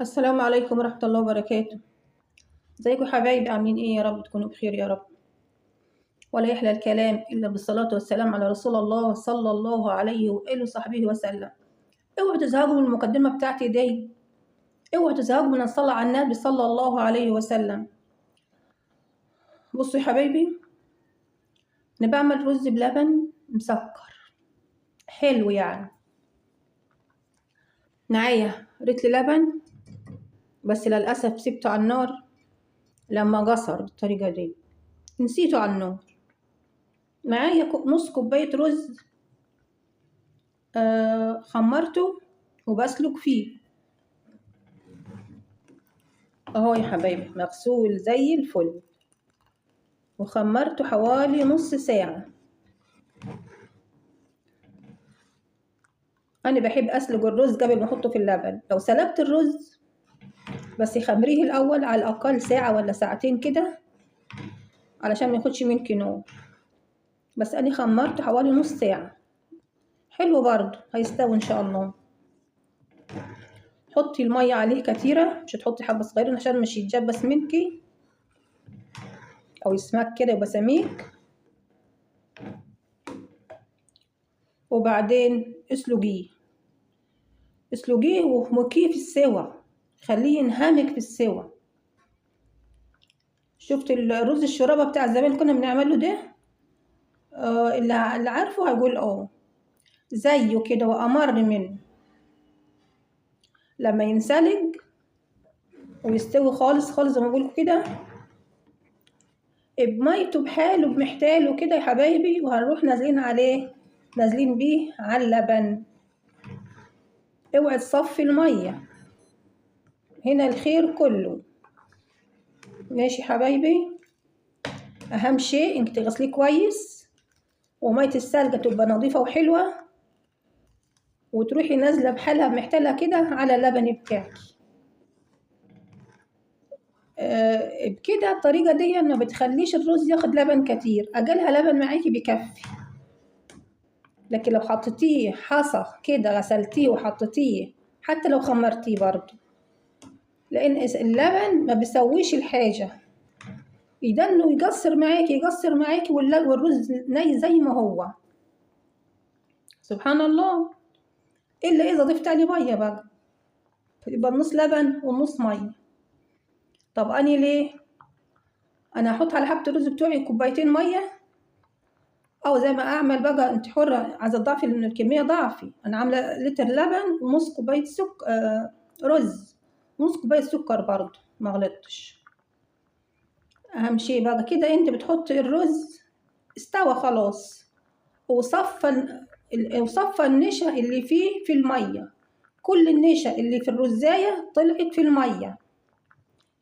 السلام عليكم ورحمة الله وبركاته. ازيكم حبايبي، عاملين ايه؟ يا رب تكونوا بخير يا رب. ولا يحلى الكلام الا بالصلاة والسلام على رسول الله صلى الله عليه واله وصحبه وسلم. اوعوا تزهقوا من المقدمة بتاعتي دي، اوعوا تزهقوا من الصلاة على النبي صلى الله عليه وسلم. بصوا يا حبايبي، انا بعمل رز بلبن مسكر حلو يعني. معايا رتل لبن، بس للأسف سبته على النار لما قصر بالطريقة دي، نسيته على النار. معايا نص كوباية رز، خمرته وبسلق فيه اهو يا حبايبي، مغسول زي الفل، وخمرته حوالي نص ساعة. انا بحب اسلق الرز قبل ما احطه في اللبن. لو سلقت الرز بس خمريه الاول على الاقل ساعة ولا ساعتين كده علشان ما ياخدش منك نوم، بس انا خمرته حوالي نص ساعة. حلو برضه، هيستوي ان شاء الله. حطي المية عليه كتيرة، مش هتحطي حبة صغيرين عشان مش يتجبس منكي او يسمك كده يبقى سميك. وبعدين اسلقيه ومكيه في السوا، خليه ينهمك في السوا. شفت الرز الشرابة بتاع زمان كنا بنعمله ده؟ اللي عارفه هيقول زيه كده وأمر منه. لما ينسلق ويستوي خالص خالص زي ما بقولكوا كده، بميته بحاله بمحتاله كده يا حبايبي، وهنروح نازلين بيه على اللبن. اوعي تصفي المية، هنا الخير كله. ماشي حبايبي، اهم شيء انك تغسليه كويس، ومية السلقة تبقى نظيفة وحلوة، وتروحي نازلة بحالها بمحتلها كده على اللبن بتاعك. بكده الطريقة دي ما بتخليش الرز ياخد لبن كتير، أقلها لبن معاكي بيكفي. لكن لو حطيتيه حصى كده، غسلتيه وحطيتيه، حتى لو خمرتيه برضه، لأن اللبن ما بيسويش الحاجة، يدنه يقصر معاكي والرز ني زي ما هو. سبحان الله. إلا إذا ضفت عليه مية بقى، يبقى النص لبن والنص مية. طب أنا ليه؟ أنا هحط على حبة الرز بتوعي كوبايتين مية، أو زي ما أعمل بقى، أنت حرة، عايزة تضعفي لأن الكمية ضعفي. أنا عاملة لتر لبن ونص كوباية رز ونص كوباية سكر برضه، ما غلطتش. أهم شيء بقى كده أنت بتحطي الرز استوى خلاص، وصفى النشا اللي فيه في المية. كل النشا اللي في الرزاية طلعت في المية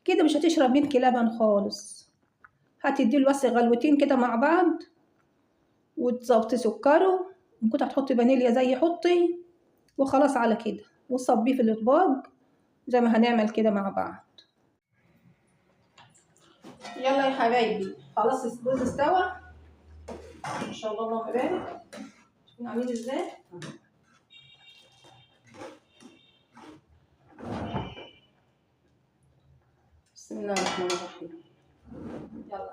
كده، مش هتشرب منك لبن خالص. هتديله بس غلوتين كده مع بعض، وتظبطي سكره، إن كنت هتحطي فانيليا زي حطي، وخلاص على كده، وصبيه في الاطباق زي ما هنعمل كده مع بعض. يلا يا حبايبي، خلاص الرز استوى ان شاء الله. اللهم بارك. شوفوا عاملين ازاي. بسم الله الرحمن الرحيم. يلا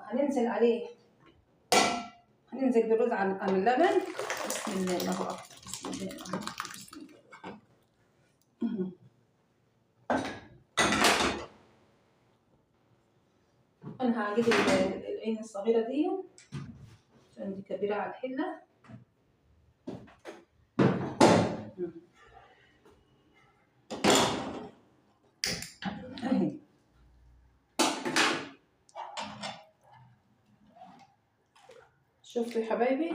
هننزل بالرز على اللبن. بسم الله، الله اكبر، بسم الله الله اكبر، بسم الله. انا هجيب العين الصغيره دي عشان دي كبيره على الحله. اهي، شوفوا يا حبايبي،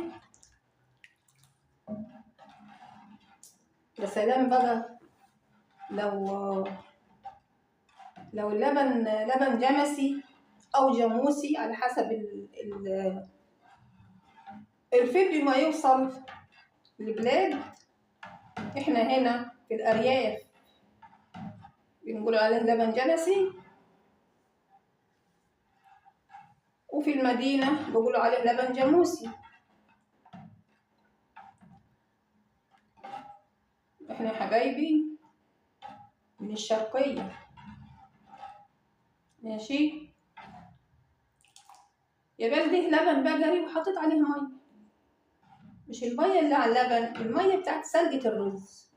يا سلام بقى لو اللبن لبن جمسي او جاموسي على حسب الفيديو ما يوصل البلاد. احنا هنا في الارياف بنقول عليه لبن جمسي، وفي المدينة بيقولوا عليه لبن جاموسي. احنا يا حبايبي من الشرقية، ماشي يا بلدي. لبن بقري وحطيت عليه ميه، مش الميه اللي على اللبن، الميه بتاعت سلقة الرز.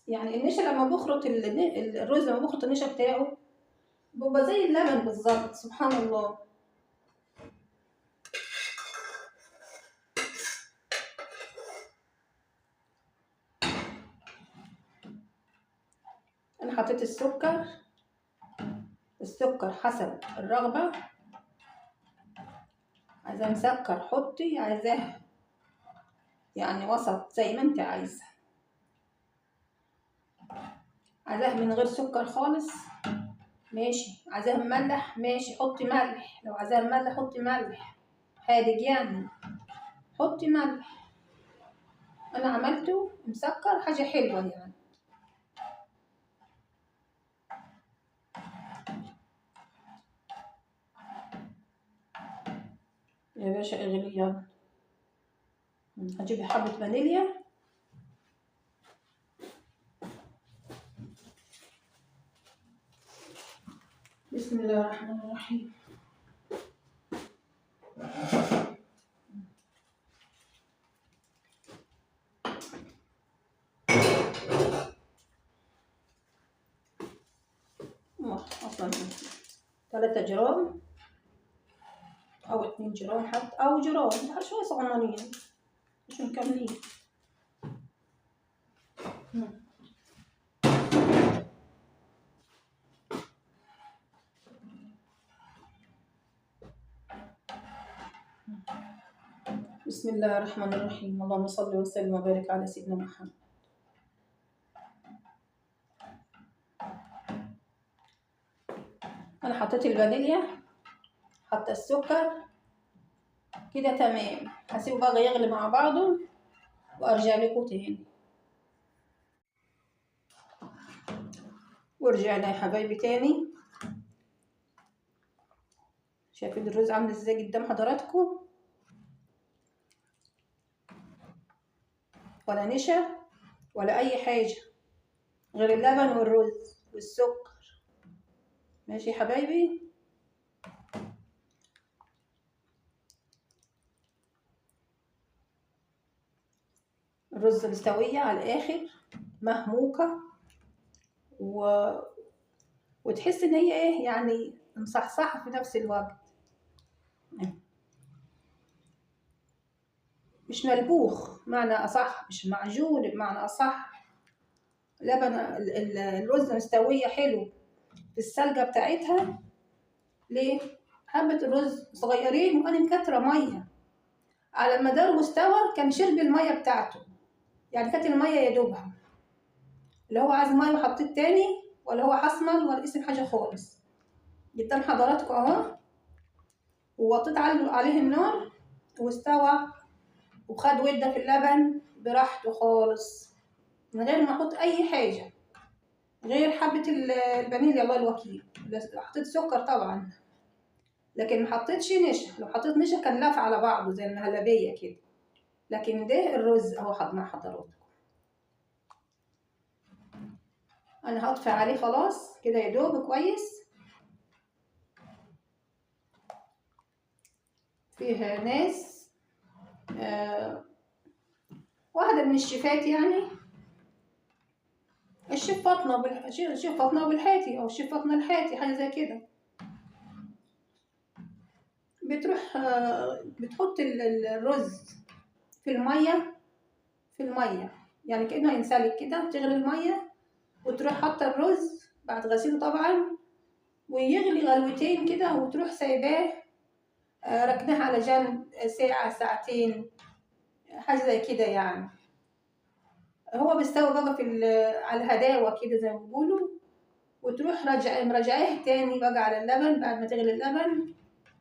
يعني النشا لما بخرط الرز، لما بخرط النشا بتاعه بيبقى زي اللبن بالظبط، سبحان الله. انا حطيت السكر، السكر حسب الرغبة، عايزاه مسكر حطي، عايزاه يعني وسط زي ما انت عايزة. عايزاه من غير سكر خالص ماشي، عايزاه مملح ماشي حطي ملح، لو عايزاه مملح حطي ملح حادق يعني حطي ملح. انا عملته مسكر، حاجة حلوة يعني. يا باشا اغلي يلا. هجيب حبة فانيليا. بسم الله الرحمن الرحيم. اصلا 3 جرام او 2 جرام حتى، او جرام شوية صغننين مش مكملين. بسم الله الرحمن الرحيم. اللهم صل وسلم وبارك على سيدنا محمد. انا حطيت الفانيليا، حتى السكر كده تمام. هسيبه بقى يغلي مع بعضه وارجع لكم تاني. ورجعنا يا حبايبي تاني. شايفين الرز عامل ازاي قدام حضراتكم؟ ولا نشا ولا اي حاجه غير اللبن والرز والسكر. ماشي يا حبايبي. الرز مستويه على الاخر، مهموكه وتحس ان هي ايه يعني مصحصحه في نفس الوقت، مش ملبوخ معنى اصح، مش معجون بمعنى اصح. لبن الرز مستويه حلو في السلقه بتاعتها. ليه؟ حبه الرز صغيرين وانا مكتره ميه، على ما ده واستوى كان شرب الميه بتاعته، يعني كانت الميه يا دوبها. اللي هو عايز ميه وحطيت تاني، ولا هو حصمل ولا اسم حاجه خالص. قدام حضراتكم اهو. ووطيت عليه النار واستوى وخد وده في اللبن براحته خالص، من غير ما احط اي حاجه غير حبه الفانيليا الله الوكيل. حطيت سكر طبعا، لكن ما حطيتش نشا. لو حطيت نشا كان لف على بعضه زي المهلبيه كده. لكن ده الرز اهو حط مع حضراتكم. انا هطفي عليه خلاص كده يا دوب كويس. فيه ناس واحدة من الشيفات يعني، الشيف فاطمة الشيف فاطمة بالحاتي أو الشيف فاطمة الحاتي حاجة زي كده، بتروح بتحط الرز في المية، في المية يعني كأنه ينسلق كده. تغلي المية وتروح حاطة الرز بعد غسيله طبعا، ويغلي غلوتين كده، وتروح سايباه ركناه على جنب ساعة ساعتين حاجة زي كده يعني. هو بيستوي بقى على الهداوة كده زي ما بيقولوا. وتروح مراجعاه تاني بقى على اللبن بعد ما تغلي اللبن.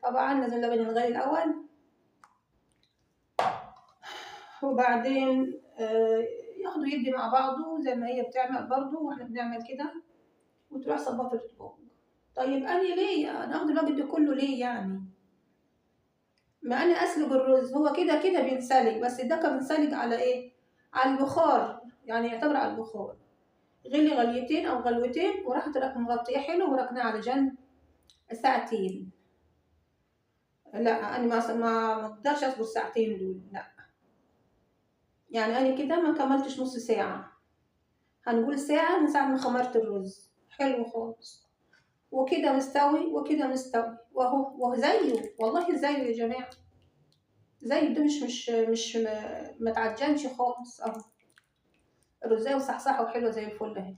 طبعا لازم اللبن ينغلي الأول، وبعدين ياخدوا يدي مع بعضه زي ما هي بتعمل برضه واحنا بنعمل كده. وتروح صباه في الطبق. طيب أنا ليه أنا آخد الوقت ده كله ليه يعني؟ ما أنا أسلق الرز هو كده كده بينسلق، بس ده كان بينسلق على إيه؟ على البخار، يعني يعتبر على البخار. غلي غليتين أو غلوتين، وراحت مغطية حلو وركناه على جنب ساعتين. لا أنا ما أقدرش أصبر ساعتين دول، لا يعني أنا كده ما كملتش نص ساعة، هنقول ساعة من ساعة ما خمرت الرز. حلو خالص، وكده مستوي وكده مستوي، وهو زيه والله، زيه يا جماعة، زيه ده مش ما تعجنش خالص اهو. الرزاية وصحصحة وحلوة زي الفل اهي،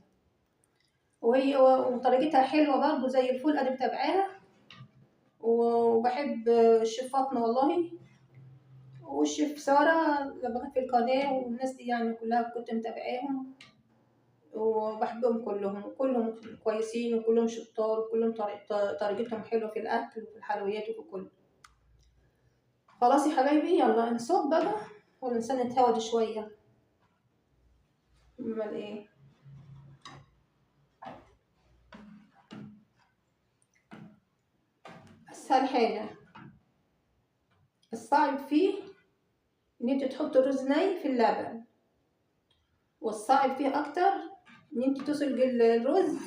وهي وطريقتها حلوة برضه زي الفل، أنا متابعاها وبحب الشيف فاطمة والله، والشيف سارة لما كانت في القناة، والناس دي يعني كلها كنت متابعاهم وبحبهم كلهم كويسين، وكلهم شطار، وكلهم طريقتهم حلوة في الأكل وفي الحلويات وفي كله. خلاص يا حبايبي، يلا نصب بقى والإنسان يتهود شوية. أمال إيه؟ أسهل حاجة، الصعب فيه إن أنت تحط الرز ني في اللبن، والصعب فيه أكتر إن أنت تسلق الرز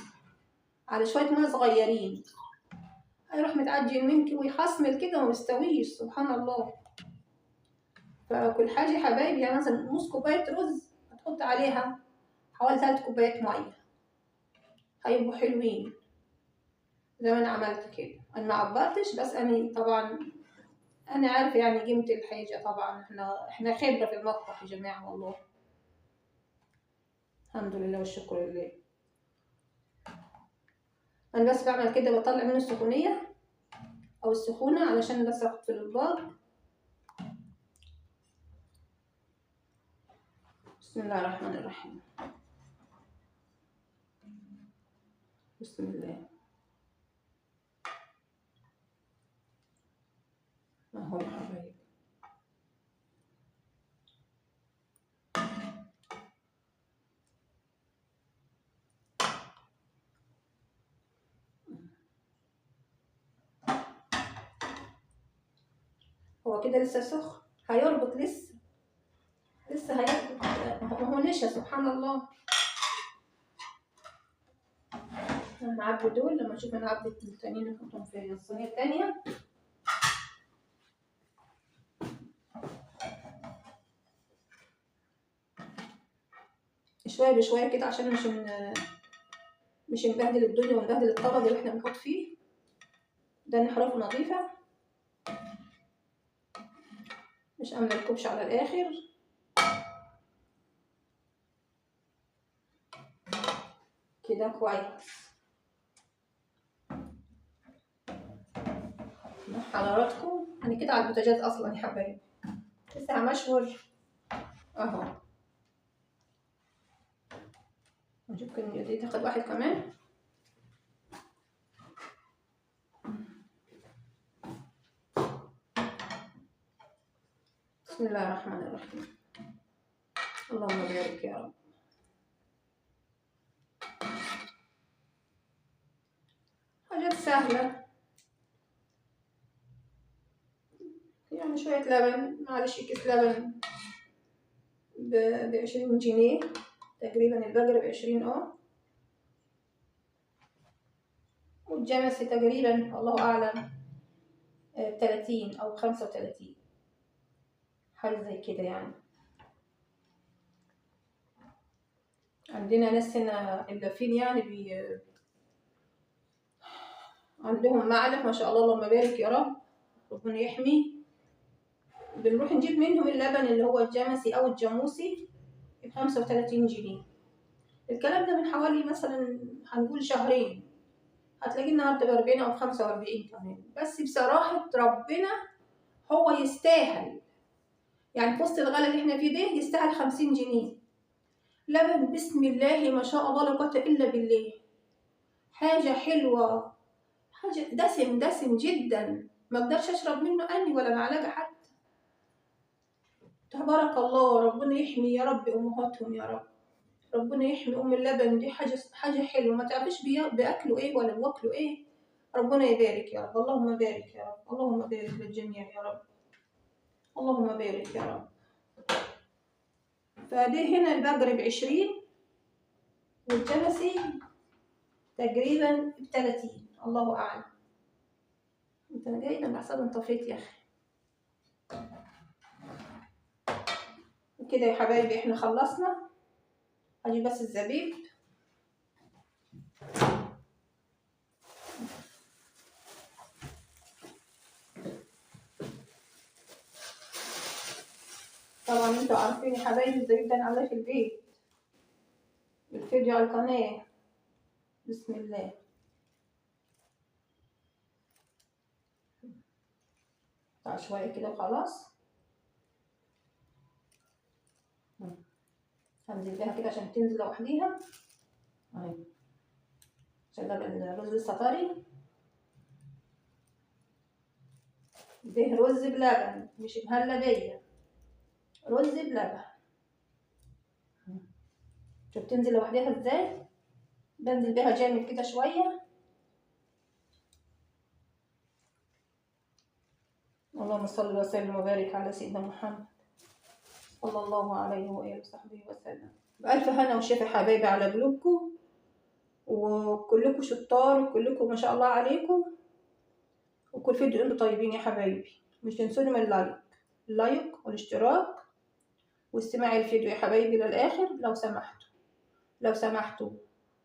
على شوية مية صغيرين، هيروح متعجن منك ويحصمل كده ومستويش، سبحان الله. فكل حاجة يا حبايبي، يعني مثلا نص كوباية رز هتحط عليها حوالي 3 كوبايات مية، هيبقوا حلوين زي ما أنا عملت كده. أنا ما عبرتش، بس أنا طبعا أنا عارفة يعني قيمة الحاجة، طبعا إحنا خبرة في المطبخ يا جماعة والله، الحمد لله والشكر لله. أنا بس بعمل كده، بطلع منه السخونية أو السخونة علشان بس أحط في الأطباق. بسم الله الرحمن الرحيم، بسم الله. أهو يا حبايبي، هو كده لسه سخن، هيربط لسه هيربط، هو نشا سبحان الله. هنعبي دول، لما نشوف هنعبي التانيين نحطهم في الصينية التانية. شوية بشوية كده عشان مش نبهدل الدنيا ونبهدل الطبق اللي احنا بنحط فيه ده، نحرفه نظيفة، مش عاملة الكبش على الآخر. كده كويس. حضراتكم أنا كده على البوتاجاز أصلا يا حبايبي، لسه همشور أهو. نشوف كمية دي تاخد واحد كمان. بسم الله الرحمن الرحيم، اللهم بارك يا رب. حاجات سهلة يعني، شوية لبن، معلش كيس لبن ب20 جنيه تقريبا، البقرة ب20 والجمسي تقريبا الله أعلم 30 أو 35، حاجة زي كده يعني. عندنا ناس هنا اللافين يعني عندهم معلف ما شاء الله، اللهم بارك يا رب، ربنا يحمي. بنروح نجيب منهم اللبن اللي هو الجمسي أو الجاموسي ب35 جنيه. الكلام ده من حوالي مثلا هنقول شهرين، هتلاقيه النهارده ب40 أو 45 كمان. بس بصراحة ربنا هو يستاهل، يعني في وسط الغلا اللي احنا فيه ده يستاهل 50 جنيه لبن. بسم الله ما شاء الله لا قوة إلا بالله، حاجة حلوة، حاجة دسم جدا، ما اقدرش اشرب منه اني ولا معلقة حتى. تبارك الله، ربنا يحمي يا رب امهاتهم يا رب، ربنا يحمي ام اللبن دي، حاجة حلوة، ما تعرفش بياكلوا ايه ولا بياكلوا ايه. ربنا يبارك يا رب، اللهم بارك يا رب، اللهم بارك للجميع يا رب، اللهم بارك يا رب. فدي هنا البقرة ب20، والجمسي تقريبا ب30، الله اعلم. انت انا جاي انا بحسب انطفيت يا اخي. وكده يا حبايبي احنا خلصنا. اجي بس الزبيب. طبعا انتوا عارفين يا حبايبي الزبيب ده انا عاملاه في البيت، الفيديو على القناه. بسم الله. شويه كده وخلاص. هنزل بيها كده عشان تنزل لوحديها اهي، عشان الرز لسه طري. ده رز بلبن مش مهلبية، رز بلبن. شوف تنزل لوحدها ازاي. بنزل بيها جامد كده شوية. اللهم صل وسلم وبارك على سيدنا محمد صلى الله عليه وآله وصحبه وسلم. بألف هنا وشفا حبايبي على قلوبكم، وكلكم شطار وكلكم ما شاء الله عليكم، وكل فيديو انتوا طيبين يا حبايبي. مش تنسوني من اللايك والاشتراك واستماع الفيديو يا حبايبي للآخر لو سمحتوا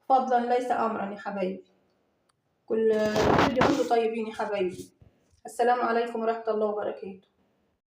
فضلا ليس أمرا يا حبايبي. كل فيديو انتوا طيبين يا حبايبي. السلام عليكم ورحمة الله وبركاته.